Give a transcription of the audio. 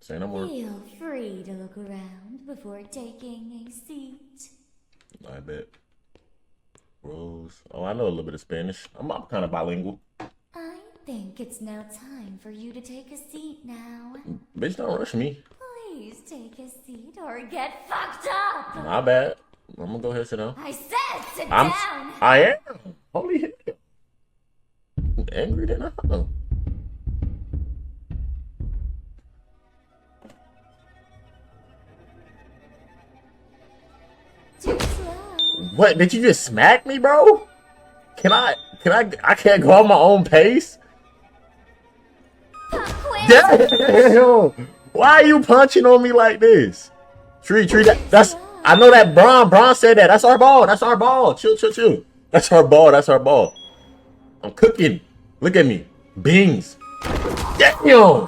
Say no more. Feel free to look around before taking a seat. I bet. Rose. Oh, I know a little bit of Spanish. I'm kind of bilingual. I think it's now time for you to take a seat now. Bitch, don't rush me. Please take a seat or get fucked up. My bad. I'm gonna go ahead and sit down. I said sit down. I am. Holy hell. I'm angry than I know. Too slow. What? Did you just smack me, bro? I can't go at my own pace? Quit. Damn! Why are you punching on me like this? Tree, that's, I know that Bron said that. That's our ball. That's our ball. Chill. That's our ball. I'm cooking. Look at me. Beans. Damn!